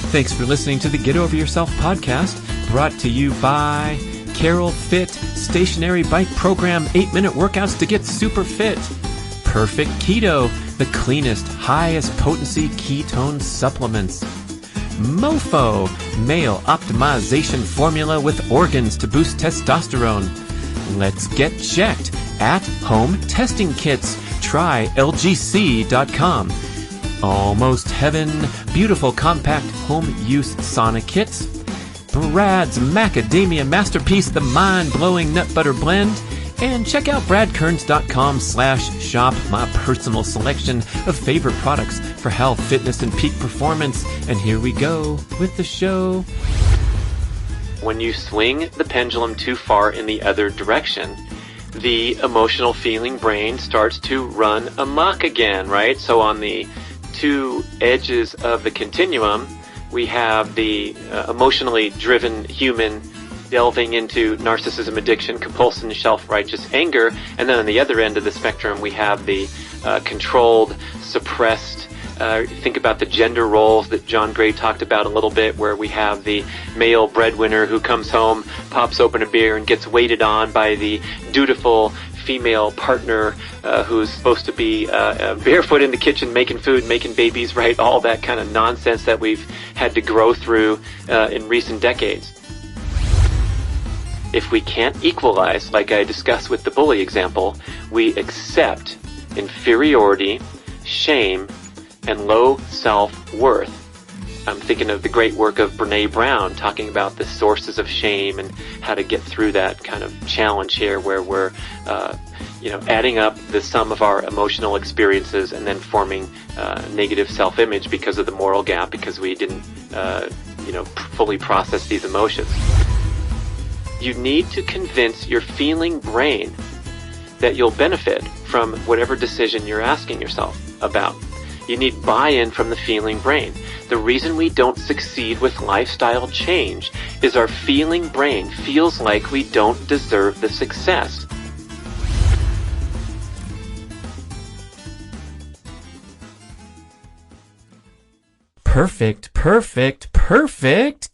Thanks for listening to the Get Over Yourself podcast, brought to you by Carol Fit Stationary Bike Program, 8-minute workouts to get super fit. Perfect Keto, the cleanest, highest potency ketone supplements. Mofo, male optimization formula with organs to boost testosterone. Let's get checked. At home testing kits. Try lgc.com. Almost Heaven, beautiful compact home use sauna kits. B.rad's macadamia masterpiece, the mind-blowing nut butter blend. And check out bradkearns.com/shop, my personal selection of favorite products for health, fitness, and peak performance. And here we go with the show. When you swing the pendulum too far in the other direction, the emotional feeling brain starts to run amok again, right? So on the two edges of the continuum, we have the emotionally driven human delving into narcissism, addiction, compulsion, self-righteous anger. And then on the other end of the spectrum, we have the controlled, suppressed, think about the gender roles that John Gray talked about a little bit, where we have the male breadwinner who comes home, pops open a beer, and gets waited on by the dutiful female partner who's supposed to be barefoot in the kitchen, making food, making babies, right? All that kind of nonsense that we've had to grow through in recent decades. If we can't equalize, like I discussed with the bully example, we accept inferiority, shame, and low self-worth. I'm thinking of the great work of Brene Brown talking about the sources of shame and how to get through that kind of challenge here, where we're adding up the sum of our emotional experiences and then forming negative self-image because of the moral gap, because we didn't fully process these emotions. You need to convince your feeling brain that you'll benefit from whatever decision you're asking yourself about. You need buy-in from the feeling brain. The reason we don't succeed with lifestyle change is our feeling brain feels like we don't deserve the success. Perfect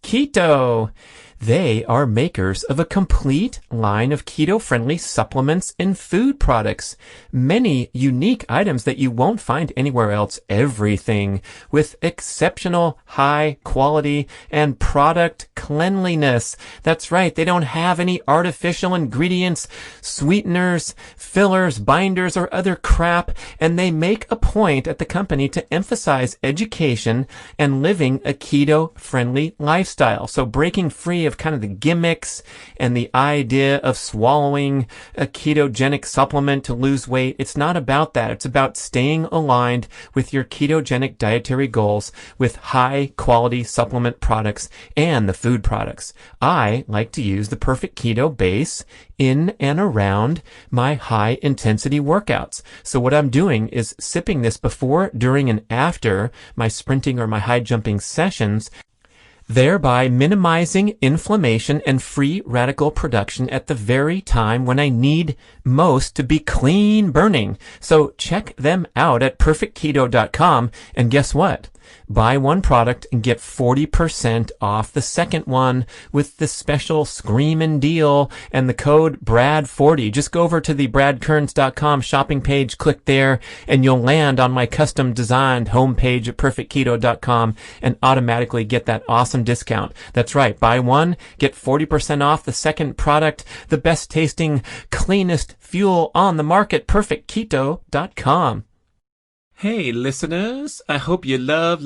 Keto. They are makers of a complete line of keto-friendly supplements and food products. Many unique items that you won't find anywhere else. Everything with exceptional high quality and product cleanliness. That's right. They don't have any artificial ingredients, sweeteners, fillers, binders, or other crap. And they make a point at the company to emphasize education and living a keto-friendly lifestyle. So breaking free of kind of the gimmicks and the idea of swallowing a ketogenic supplement to lose weight. It's not about that. It's about staying aligned with your ketogenic dietary goals with high quality supplement products and the food products. I like to use the Perfect Keto base in and around my high intensity workouts. So what I'm doing is sipping this before, during, and after my sprinting or my high jumping sessions, thereby minimizing inflammation and free radical production at the very time when I need most to be clean burning. So check them out at perfectketo.com, and guess what? Buy one product and get 40% off the second one with the special screamin' deal and the code BRAD40. Just go over to the bradkearns.com shopping page, click there, and you'll land on my custom designed homepage at perfectketo.com and automatically get that awesome discount. That's right. Buy one, get 40% off the second product, the best tasting, cleanest fuel on the market, perfectketo.com. Hey listeners, I hope you love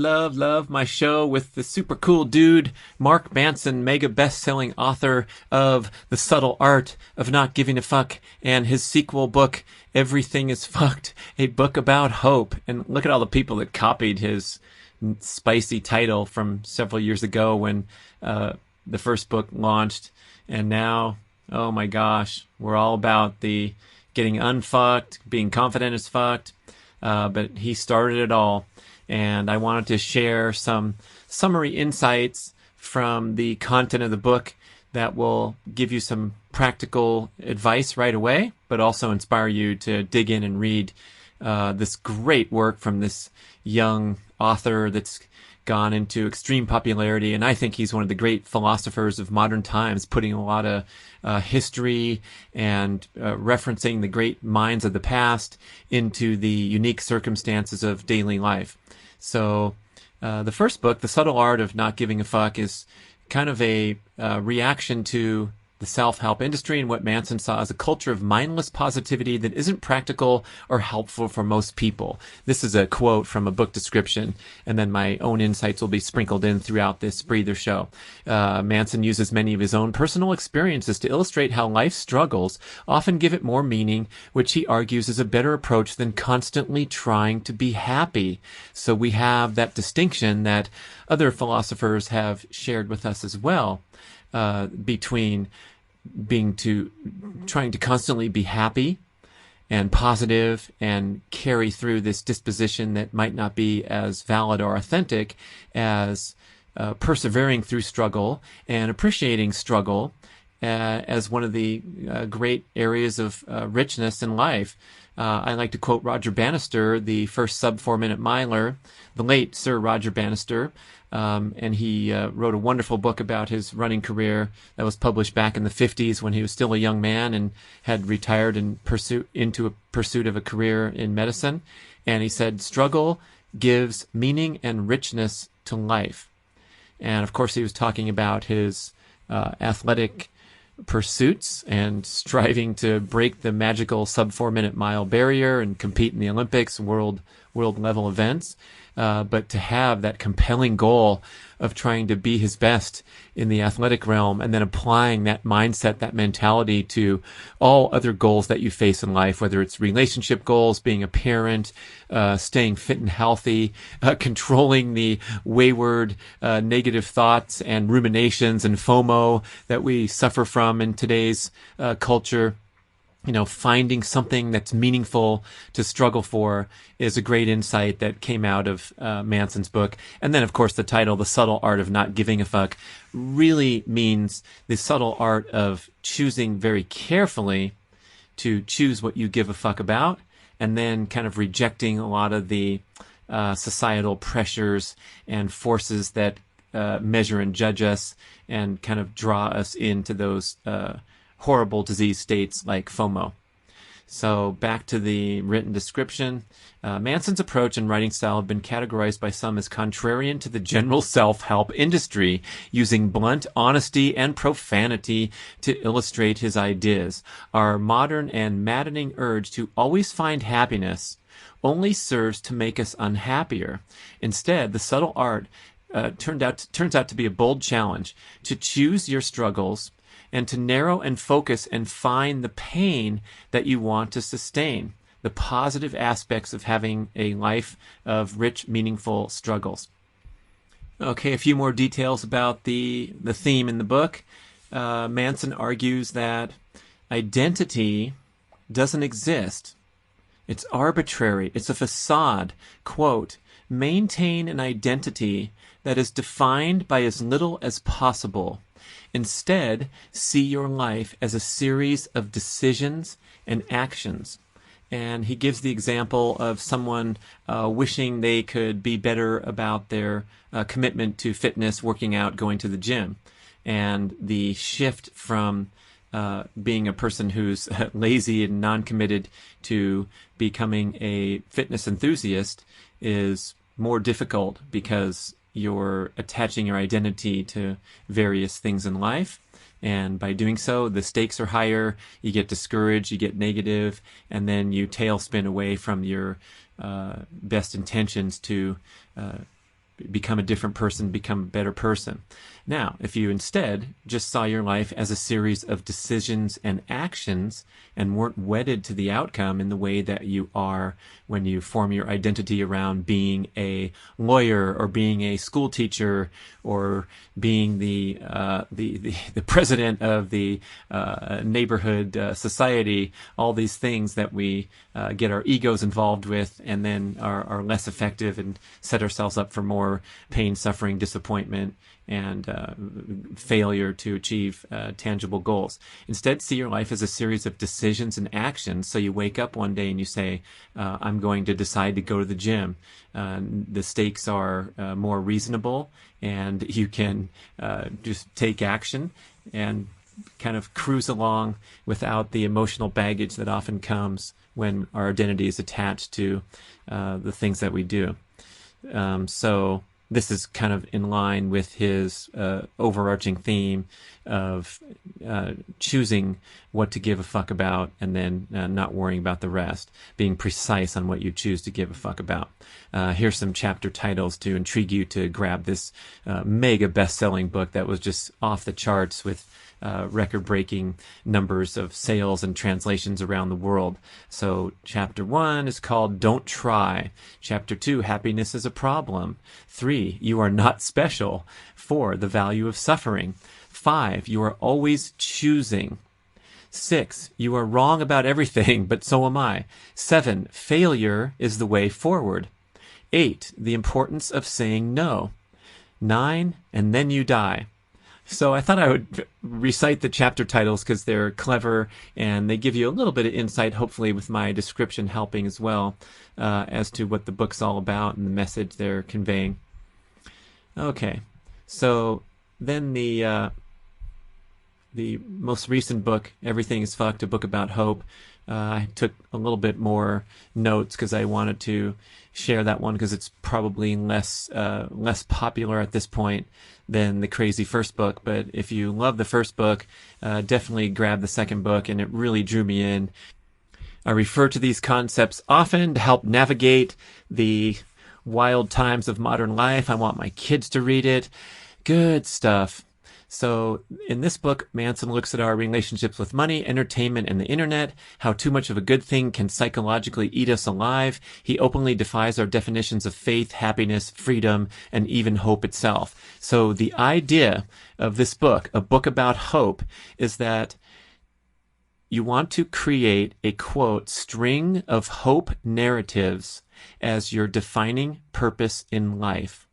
my show with the super cool dude, Mark Manson, mega best-selling author of The Subtle Art of Not Giving a Fuck, and his sequel book, Everything is Fucked, a book about hope. And look at all the people that copied his spicy title from several years ago when the first book launched. And now, oh my gosh, we're all about the getting unfucked, being confident as fucked. But he started it all, and I wanted to share some summary insights from the content of the book that will give you some practical advice right away, but also inspire you to dig in and read this great work from this young author that's gone into extreme popularity, and I think he's one of the great philosophers of modern times, putting a lot of history and referencing the great minds of the past into the unique circumstances of daily life. So the first book, The Subtle Art of Not Giving a Fuck, is kind of a reaction to the self-help industry and what Manson saw as a culture of mindless positivity that isn't practical or helpful for most people. This is a quote from a book description, and then my own insights will be sprinkled in throughout this breather show. Manson uses many of his own personal experiences to illustrate how life's struggles often give it more meaning, which he argues is a better approach than constantly trying to be happy. So we have that distinction that other philosophers have shared with us as well, between trying to constantly be happy and positive and carry through this disposition that might not be as valid or authentic as persevering through struggle and appreciating struggle as one of the great areas of richness in life. I like to quote Roger Bannister, the first sub-4-minute miler, the late Sir Roger Bannister, and he wrote a wonderful book about his running career that was published back in the 50s when he was still a young man and had retired into a pursuit of a career in medicine. And he said, struggle gives meaning and richness to life. And of course, he was talking about his athletic pursuits and striving to break the magical sub-4-minute mile barrier and compete in the Olympics, world level events. But to have that compelling goal of trying to be his best in the athletic realm and then applying that mindset, that mentality to all other goals that you face in life, whether it's relationship goals, being a parent, staying fit and healthy, controlling the wayward, negative thoughts and ruminations and FOMO that we suffer from in today's culture. You know, finding something that's meaningful to struggle for is a great insight that came out of Manson's book. And then, of course, the title, The Subtle Art of Not Giving a Fuck, really means the subtle art of choosing very carefully to choose what you give a fuck about, and then kind of rejecting a lot of the societal pressures and forces that measure and judge us and kind of draw us into those horrible disease states like FOMO. So back to the written description. Manson's approach and writing style have been categorized by some as contrarian to the general self-help industry, using blunt honesty and profanity to illustrate his ideas. Our modern and maddening urge to always find happiness only serves to make us unhappier. Instead, the subtle art turns out to be a bold challenge to choose your struggles and to narrow and focus and find the pain that you want to sustain, the positive aspects of having a life of rich, meaningful struggles. Okay, a few more details about the theme in the book. Manson argues that identity doesn't exist. It's arbitrary. It's a facade. Quote, maintain an identity that is defined by as little as possible. Instead, see your life as a series of decisions and actions. And he gives the example of someone wishing they could be better about their commitment to fitness, working out, going to the gym. And the shift from being a person who's lazy and non-committed to becoming a fitness enthusiast is more difficult because you're attaching your identity to various things in life. And by doing so, the stakes are higher, you get discouraged, you get negative, and then you tailspin away from your best intentions to become a different person, become a better person. Now, if you instead just saw your life as a series of decisions and actions and weren't wedded to the outcome in the way that you are when you form your identity around being a lawyer or being a school teacher or being the president of the neighborhood society, all these things that we get our egos involved with and then are less effective and set ourselves up for more more pain, suffering, disappointment, and failure to achieve tangible goals. Instead, see your life as a series of decisions and actions. So you wake up one day and you say, I'm going to decide to go to the gym. The stakes are more reasonable, and you can just take action and kind of cruise along without the emotional baggage that often comes when our identity is attached to the things that we do. So this is kind of in line with his overarching theme of choosing what to give a fuck about and then not worrying about the rest, being precise on what you choose to give a fuck about. Here's some chapter titles to intrigue you to grab this mega best-selling book that was just off the charts with record-breaking numbers of sales and translations around the world. So chapter 1 is called Don't Try. Chapter 2, Happiness is a Problem. 3, You Are Not Special. 4, The Value of Suffering. 5, You Are Always Choosing. 6, You Are Wrong About Everything, but so am I. 7, Failure is the Way Forward. 8, The Importance of Saying No. 9, And Then You Die. So I thought I would recite the chapter titles because they're clever and they give you a little bit of insight, hopefully with my description helping as well, as to what the book's all about and the message they're conveying. Okay, so then the most recent book, Everything is Fucked, a book about hope. I took a little bit more notes because I wanted to share that one because it's probably less popular at this point than the crazy first book. But if you love the first book, definitely grab the second book, and it really drew me in. I refer to these concepts often to help navigate the wild times of modern life. I want my kids to read it. Good stuff. So in this book, Manson looks at our relationships with money, entertainment, and the internet, how too much of a good thing can psychologically eat us alive. He openly defies our definitions of faith, happiness, freedom, and even hope itself. So the idea of this book, a book about hope, is that you want to create a, quote, string of hope narratives as your defining purpose in life.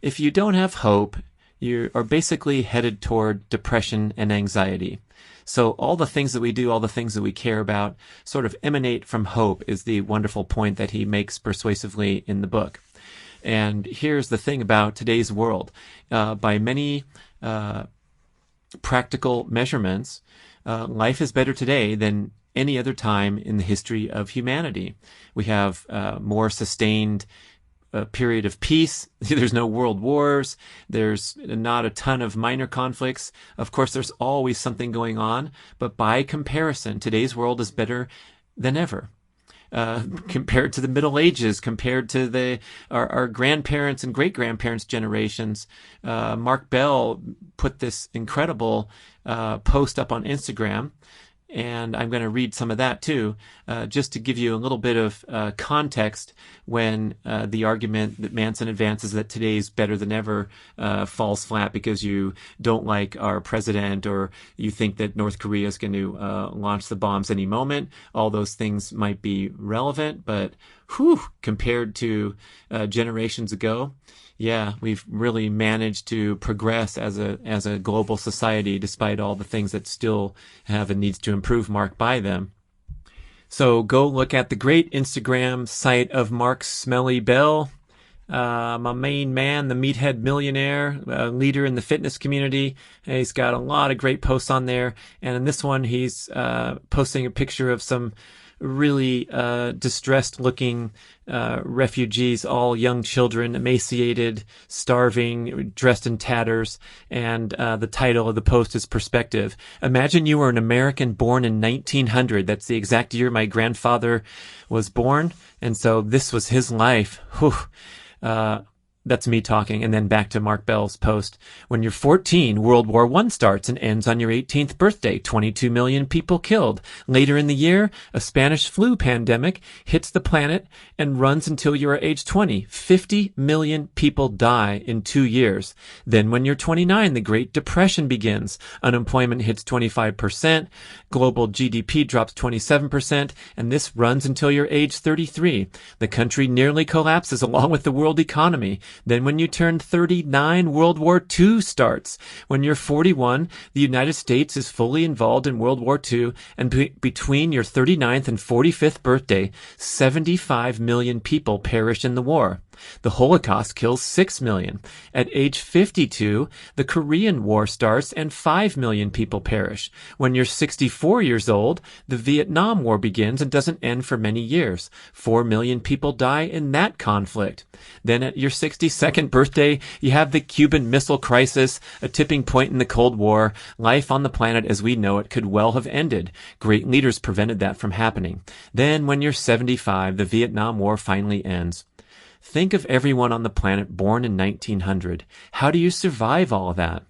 If you don't have hope, you are basically headed toward depression and anxiety. So all the things that we do, all the things that we care about, sort of emanate from hope is the wonderful point that he makes persuasively in the book. And here's the thing about today's world. By many practical measurements, life is better today than any other time in the history of humanity. We have more sustained a period of peace. There's no world wars. There's not a ton of minor conflicts. Of course, there's always something going on, but by comparison, today's world is better than ever. Compared to the Middle Ages, compared to our grandparents and great-grandparents' generations. Mark Bell put this incredible post up on Instagram, and I'm going to read some of that too, just to give you a little bit of context when the argument that Manson advances that today's better than ever falls flat because you don't like our president or you think that North Korea is going to launch the bombs any moment. All those things might be relevant, but compared to generations ago, yeah, we've really managed to progress as a global society despite all the things that still have and needs to improve marked by them. So go look at the great Instagram site of Mark Smelly Bell, my main man, the meathead millionaire, leader in the fitness community. He's got a lot of great posts on there. And in this one, he's posting a picture of some really distressed looking refugees, all young children, emaciated, starving, dressed in tatters. And the title of the post is Perspective. Imagine you were an American born in 1900. That's the exact year my grandfather was born. And so this was his life. That's me talking. And then back to Mark Bell's post. When you're 14, World War I starts and ends on your 18th birthday. 22 million people killed. Later in the year, a Spanish flu pandemic hits the planet and runs until you're age 20. 50 million people die in 2 years. Then when you're 29, the Great Depression begins. Unemployment hits 25%. Global GDP drops 27%. And this runs until you're age 33. The country nearly collapses along with the world economy. Then when you turn 39, World War II starts. When you're 41, the United States is fully involved in World War II, and between your 39th and 45th birthday, 75 million people perish in the war. The Holocaust kills 6 million. At age 52, the Korean War starts and 5 million people perish. When you're 64 years old, the Vietnam War begins and doesn't end for many years. 4 million people die in that conflict. Then at your 62nd birthday, you have the Cuban Missile Crisis, a tipping point in the Cold War. Life on the planet as we know it could well have ended. Great leaders prevented that from happening. Then when you're 75, the Vietnam War finally ends. Think of everyone on the planet born in 1900. How do you survive all of that?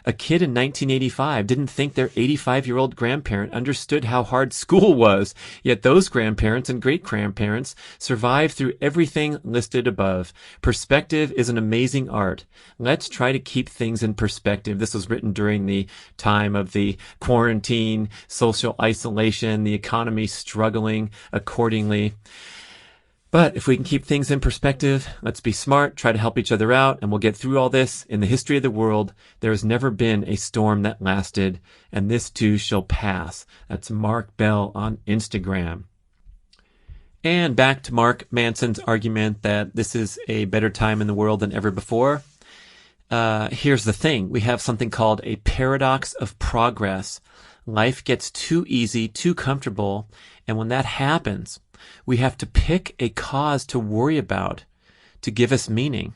A kid in 1985 didn't think their 85-year-old grandparent understood how hard school was, yet those grandparents and great-grandparents survived through everything listed above. Perspective is an amazing art. Let's try to keep things in perspective. This was written during the time of the quarantine, social isolation, the economy struggling accordingly. But if we can keep things in perspective, let's be smart, try to help each other out, and we'll get through all this. In the history of the world, there has never been a storm that lasted, and this too shall pass. That's Mark Bell on Instagram. And back to Mark Manson's argument that this is a better time in the world than ever before. Here's the thing. We have something called a paradox of progress. Life gets too easy, too comfortable, and when that happens, we have to pick a cause to worry about to give us meaning.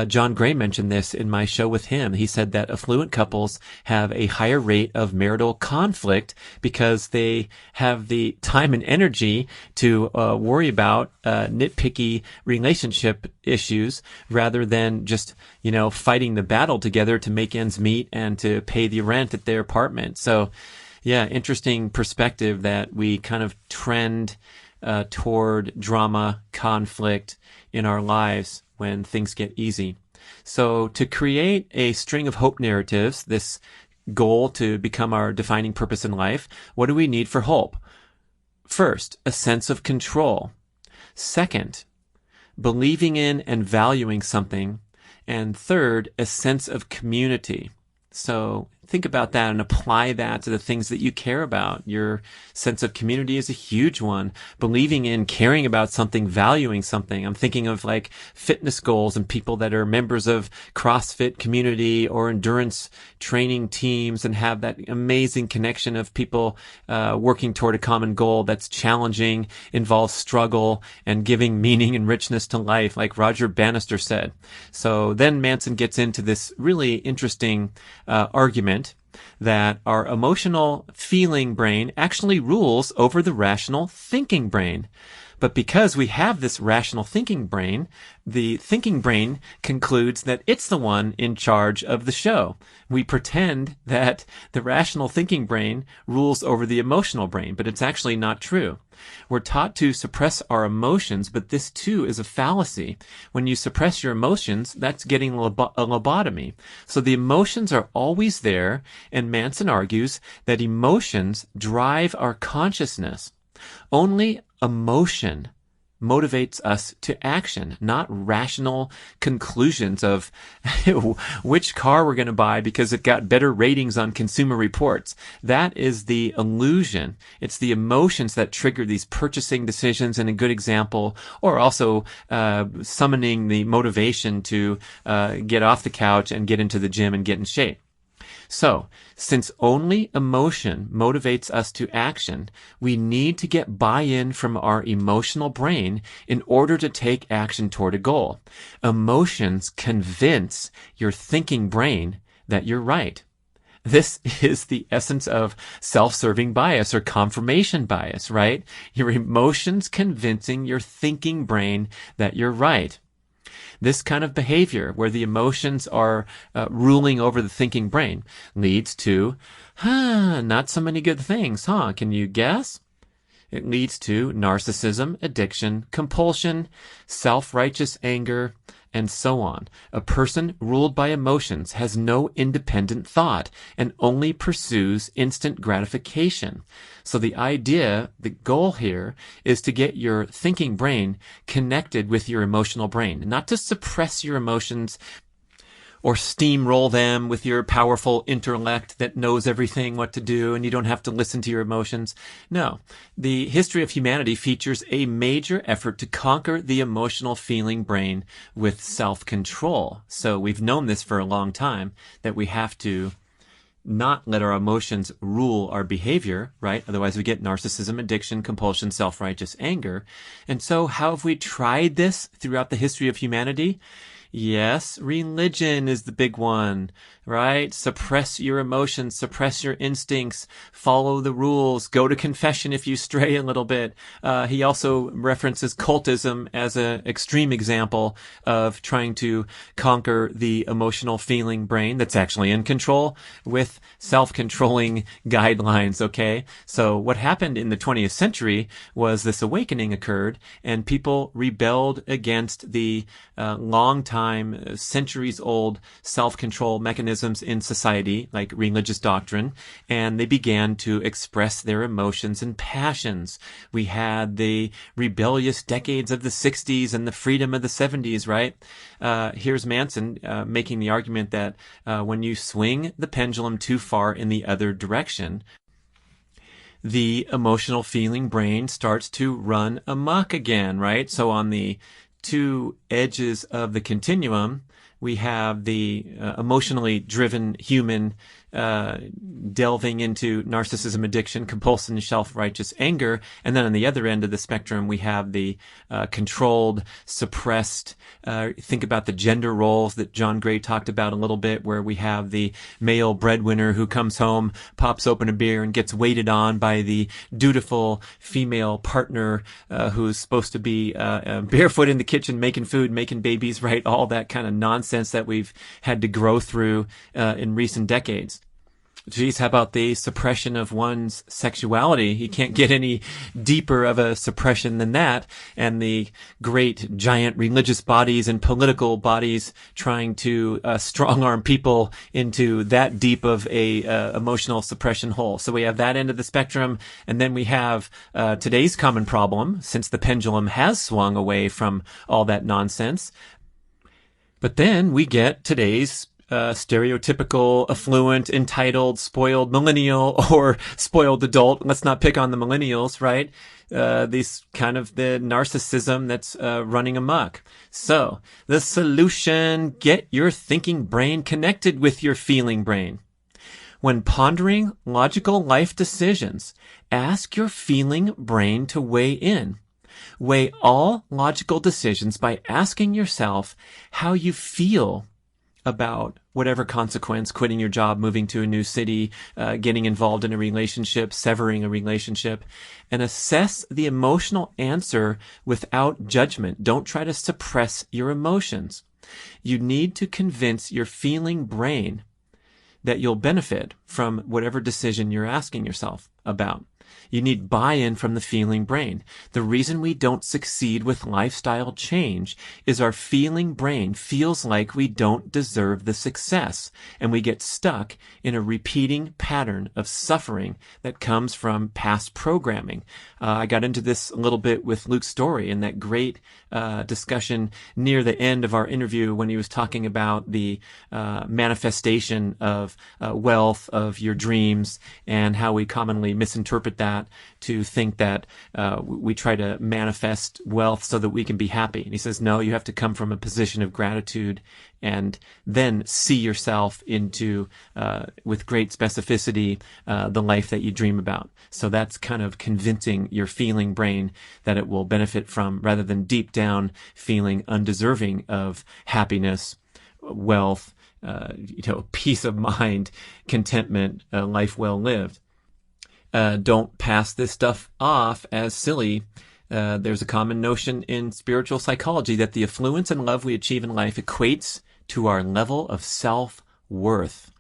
John Gray mentioned this in my show with him. He said that affluent couples have a higher rate of marital conflict because they have the time and energy to worry about nitpicky relationship issues rather than just, fighting the battle together to make ends meet and to pay the rent at their apartment. So, yeah, interesting perspective that we kind of trend toward drama, conflict in our lives when things get easy. So to create a string of hope narratives, this goal to become our defining purpose in life, what do we need for hope? First, a sense of control. Second, believing in and valuing something. And third, a sense of community. So think about that and apply that to the things that you care about. Your sense of community is a huge one. Believing in, caring about something, valuing something. I'm thinking of like fitness goals and people that are members of CrossFit community or endurance training teams and have that amazing connection of people working toward a common goal that's challenging, involves struggle, and giving meaning and richness to life, like Roger Bannister said. So then Manson gets into this really interesting argument that our emotional feeling brain actually rules over the rational thinking brain. But because we have this rational thinking brain, the thinking brain concludes that it's the one in charge of the show. We pretend that the rational thinking brain rules over the emotional brain, but it's actually not true. We're taught to suppress our emotions, but this too is a fallacy. When you suppress your emotions, that's getting a lobotomy. So the emotions are always there, and Manson argues that emotions drive our consciousness. Only emotion motivates us to action, not rational conclusions of which car we're going to buy because it got better ratings on Consumer Reports. That is the illusion. It's the emotions that trigger these purchasing decisions, and a good example, or also summoning the motivation to get off the couch and get into the gym and get in shape. So, since only emotion motivates us to action, we need to get buy-in from our emotional brain in order to take action toward a goal. Emotions convince your thinking brain that you're right. This is the essence of self-serving bias or confirmation bias, right? Your emotions convincing your thinking brain that you're right. This kind of behavior, where the emotions are ruling over the thinking brain, leads to, not so many good things, huh? Can you guess? It leads to narcissism, addiction, compulsion, self-righteous anger, and so on. A person ruled by emotions has no independent thought and only pursues instant gratification. So the idea, the goal here, is to get your thinking brain connected with your emotional brain, not to suppress your emotions or steamroll them with your powerful intellect that knows everything what to do and you don't have to listen to your emotions. No, the history of humanity features a major effort to conquer the emotional feeling brain with self-control. So we've known this for a long time, that we have to not let our emotions rule our behavior, right? Otherwise we get narcissism, addiction, compulsion, self-righteous anger. And so how have we tried this throughout the history of humanity? Yes, religion is the big one, right? Suppress your emotions, suppress your instincts, follow the rules, go to confession if you stray a little bit. He also references cultism as an extreme example of trying to conquer the emotional feeling brain that's actually in control with self-controlling guidelines, okay? So what happened in the 20th century was this awakening occurred and people rebelled against the long-time, centuries-old self-control mechanisms in society, like religious doctrine, and they began to express their emotions and passions. We had the rebellious decades of the 60s and the freedom of the 70s, right? Here's Manson making the argument that when you swing the pendulum too far in the other direction, the emotional feeling brain starts to run amok again, right? So on the two edges of the continuum, we have the emotionally driven human delving into narcissism, addiction, compulsion, self-righteous anger. And then on the other end of the spectrum, we have the controlled, suppressed, think about the gender roles that John Gray talked about a little bit, where we have the male breadwinner who comes home, pops open a beer, and gets waited on by the dutiful female partner who's supposed to be barefoot in the kitchen, making food, making babies, right? All that kind of nonsense that we've had to grow through in recent decades. Geez, how about the suppression of one's sexuality? You can't get any deeper of a suppression than that. And the great giant religious bodies and political bodies trying to strong-arm people into that deep of a emotional suppression hole. So we have that end of the spectrum. And then we have today's common problem, since the pendulum has swung away from all that nonsense. But then we get today's stereotypical, affluent, entitled, spoiled millennial or spoiled adult. Let's not pick on the millennials, right? These kind of the narcissism that's running amok. So the solution: get your thinking brain connected with your feeling brain. When pondering logical life decisions, ask your feeling brain to weigh in. Weigh all logical decisions by asking yourself how you feel about whatever consequence: quitting your job, moving to a new city, getting involved in a relationship, severing a relationship, and assess the emotional answer without judgment. Don't try to suppress your emotions. You need to convince your feeling brain that you'll benefit from whatever decision you're asking yourself about. You need buy-in from the feeling brain. The reason we don't succeed with lifestyle change is our feeling brain feels like we don't deserve the success, and we get stuck in a repeating pattern of suffering that comes from past programming. I got into this a little bit with Luke Story in that great discussion near the end of our interview when he was talking about the manifestation of wealth, of your dreams, and how we commonly misinterpret that to think that we try to manifest wealth so that we can be happy. And he says, no, you have to come from a position of gratitude and then see yourself into, with great specificity, the life that you dream about. So that's kind of convincing your feeling brain that it will benefit from, rather than deep down feeling undeserving of happiness, wealth, peace of mind, contentment, a life well lived. Don't pass this stuff off as silly. There's a common notion in spiritual psychology that the affluence and love we achieve in life equates to our level of self-worth.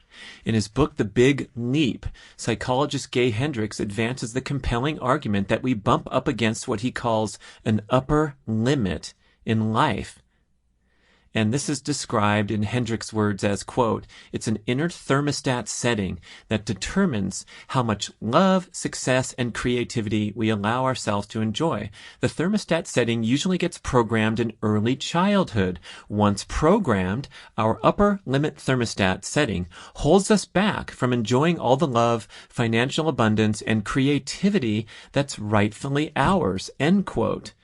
In his book, The Big Leap, psychologist Gay Hendricks advances the compelling argument that we bump up against what he calls an upper limit in life. And this is described in Hendricks' words as, quote, "It's an inner thermostat setting that determines how much love, success, and creativity we allow ourselves to enjoy. The thermostat setting usually gets programmed in early childhood. Once programmed, our upper limit thermostat setting holds us back from enjoying all the love, financial abundance, and creativity that's rightfully ours," end quote.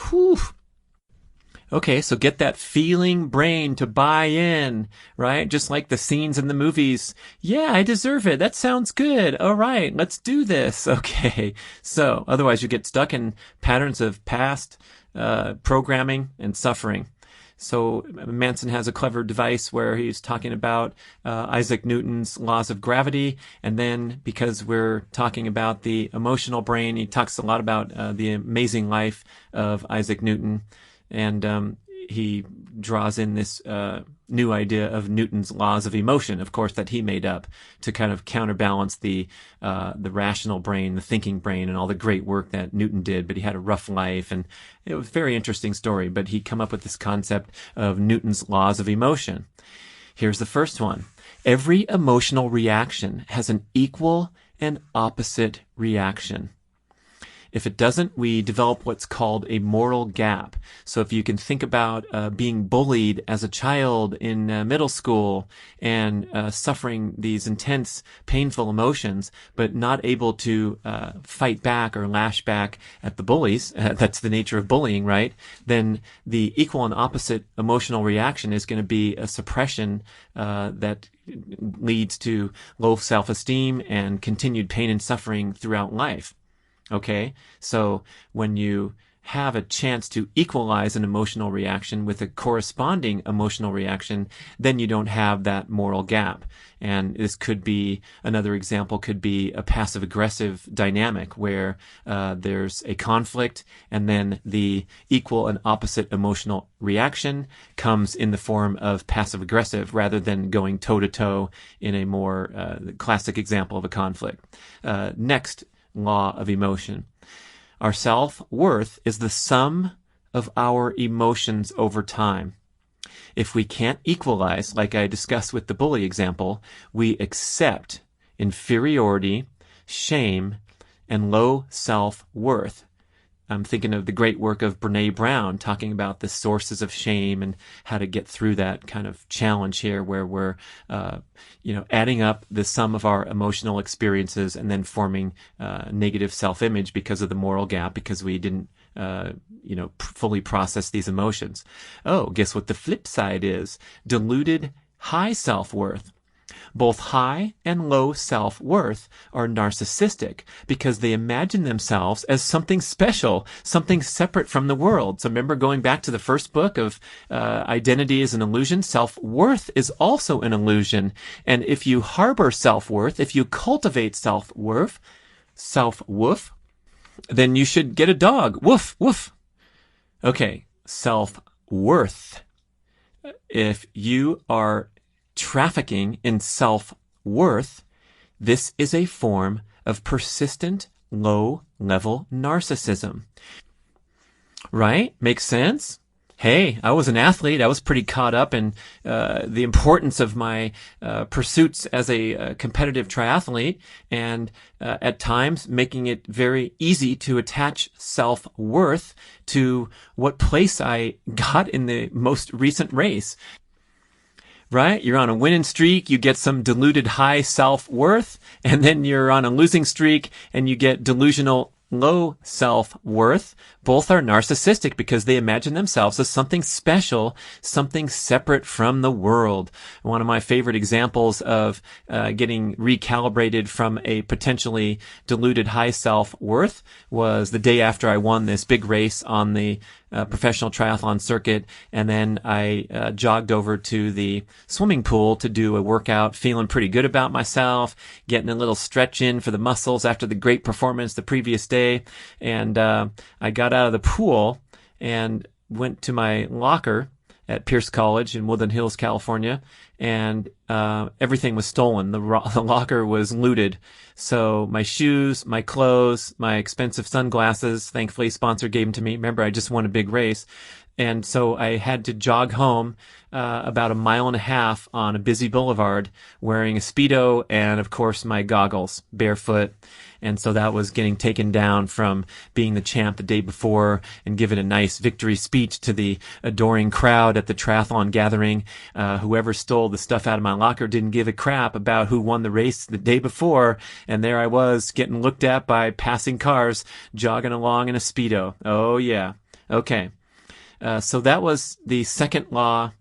Whew. Okay, so get that feeling brain to buy in, right? Just like the scenes in the movies. Yeah, I deserve it. That sounds good. All right, let's do this. Okay, so otherwise you get stuck in patterns of past programming and suffering. So Manson has a clever device where he's talking about Isaac Newton's laws of gravity. And then because we're talking about the emotional brain, he talks a lot about the amazing life of Isaac Newton. And he draws in this new idea of Newton's laws of emotion, of course, that he made up to kind of counterbalance the rational brain, the thinking brain, and all the great work that Newton did. But he had a rough life, and it was a very interesting story. But he come up with this concept of Newton's laws of emotion. Here's the first one. Every emotional reaction has an equal and opposite reaction. If it doesn't, we develop what's called a moral gap. So if you can think about being bullied as a child in middle school and suffering these intense, painful emotions, but not able to fight back or lash back at the bullies, that's the nature of bullying, right? Then the equal and opposite emotional reaction is going to be a suppression that leads to low self-esteem and continued pain and suffering throughout life. Okay, so when you have a chance to equalize an emotional reaction with a corresponding emotional reaction, then you don't have that moral gap. And this could be, another example could be a passive-aggressive dynamic where there's a conflict and then the equal and opposite emotional reaction comes in the form of passive-aggressive rather than going toe-to-toe in a more classic example of a conflict. Next law of emotion. Our self-worth is the sum of our emotions over time. If we can't equalize, like I discussed with the bully example, we accept inferiority, shame, and low self-worth. I'm thinking of the great work of Brene Brown talking about the sources of shame and how to get through that kind of challenge here where we're, adding up the sum of our emotional experiences and then forming negative self-image because of the moral gap, because we didn't, fully process these emotions. Oh, guess what the flip side is? Diluted high self-worth. Both high and low self-worth are narcissistic because they imagine themselves as something special, something separate from the world. So remember going back to the first book of Identity is an Illusion, self-worth is also an illusion. And if you harbor self-worth, if you cultivate self-worth, then you should get a dog. Woof, woof. Okay, self-worth. If you are trafficking in self-worth, this is a form of persistent low-level narcissism. Right? Makes sense? Hey, I was an athlete. I was pretty caught up in the importance of my pursuits as a competitive triathlete, and at times making it very easy to attach self-worth to what place I got in the most recent race. Right? You're on a winning streak, you get some diluted high self-worth, and then you're on a losing streak and you get delusional low self-worth. Both are narcissistic because they imagine themselves as something special, something separate from the world. One of my favorite examples of getting recalibrated from a potentially diluted high self-worth was the day after I won this big race on the professional triathlon circuit, and then I jogged over to the swimming pool to do a workout, feeling pretty good about myself, getting a little stretch in for the muscles after the great performance the previous day. And I got out of the pool and went to my locker at Pierce College in Woodland Hills, California, and everything was stolen. The locker was looted. So my shoes, my clothes, my expensive sunglasses, thankfully sponsor gave them to me. Remember, I just won a big race. And so I had to jog home about 1.5 miles on a busy boulevard wearing a Speedo and, of course, my goggles, barefoot. And so that was getting taken down from being the champ the day before and given a nice victory speech to the adoring crowd at the triathlon gathering. Whoever stole the stuff out of my locker didn't give a crap about who won the race the day before. And there I was getting looked at by passing cars, jogging along in a Speedo. Oh, yeah. Okay. So that was the second law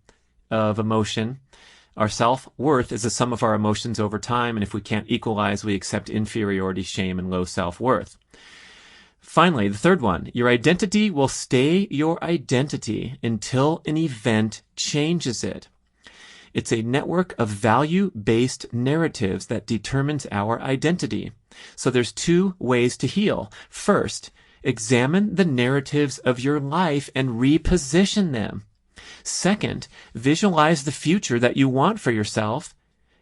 of emotion. Our self-worth is the sum of our emotions over time, and if we can't equalize, we accept inferiority, shame, and low self-worth. Finally, the third one, your identity will stay your identity until an event changes it. It's a network of value-based narratives that determines our identity. So there's 2 ways to heal. First, examine the narratives of your life and reposition them. Second, visualize the future that you want for yourself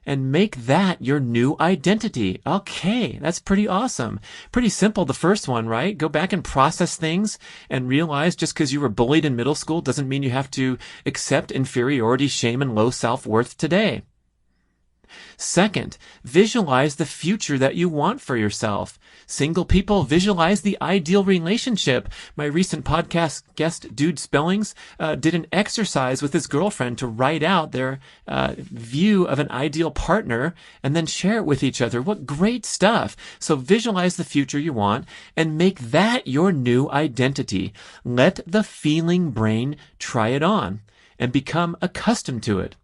and make that your new identity. Okay, that's pretty awesome. Pretty simple, the first one, right? Go back and process things and realize just because you were bullied in middle school doesn't mean you have to accept inferiority, shame, and low self-worth today. Second, visualize the future that you want for yourself. Single people, visualize the ideal relationship. My recent podcast guest, Dude Spellings, did an exercise with his girlfriend to write out their view of an ideal partner and then share it with each other. What great stuff. So visualize the future you want and make that your new identity. Let the feeling brain try it on and become accustomed to it.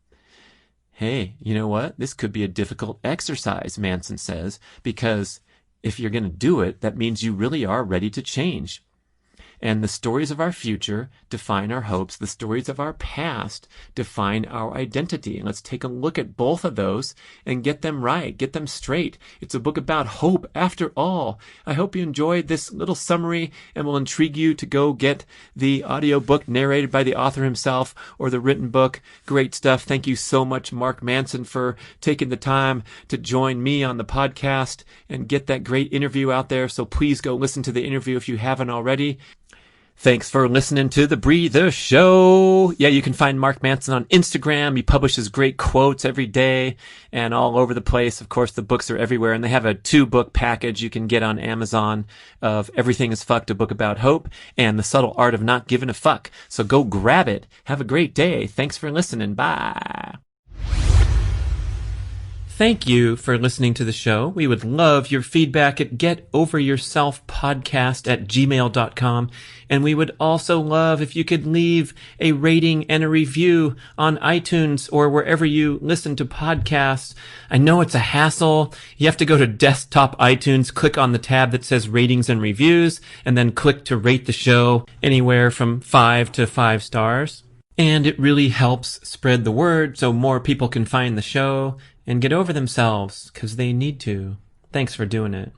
Hey, you know what? This could be a difficult exercise, Manson says, because if you're going to do it, that means you really are ready to change. And the stories of our future define our hopes. The stories of our past define our identity. And let's take a look at both of those and get them right, get them straight. It's a book about hope after all. I hope you enjoyed this little summary and will intrigue you to go get the audiobook narrated by the author himself or the written book. Great stuff. Thank you so much, Mark Manson, for taking the time to join me on the podcast and get that great interview out there. So please go listen to the interview if you haven't already. Thanks for listening to The Breather Show. Yeah, you can find Mark Manson on Instagram. He publishes great quotes every day and all over the place. Of course, the books are everywhere, and they have a 2-book package you can get on Amazon of Everything is Fucked, a book about hope, and The Subtle Art of Not Giving a Fuck. So go grab it. Have a great day. Thanks for listening. Bye. Thank you for listening to the show. We would love your feedback at getoveryourselfpodcast@gmail.com. And we would also love if you could leave a rating and a review on iTunes or wherever you listen to podcasts. I know it's a hassle. You have to go to desktop iTunes, click on the tab that says ratings and reviews, and then click to rate the show anywhere from 5 to 5 stars. And it really helps spread the word so more people can find the show and get over themselves, because they need to. Thanks for doing it.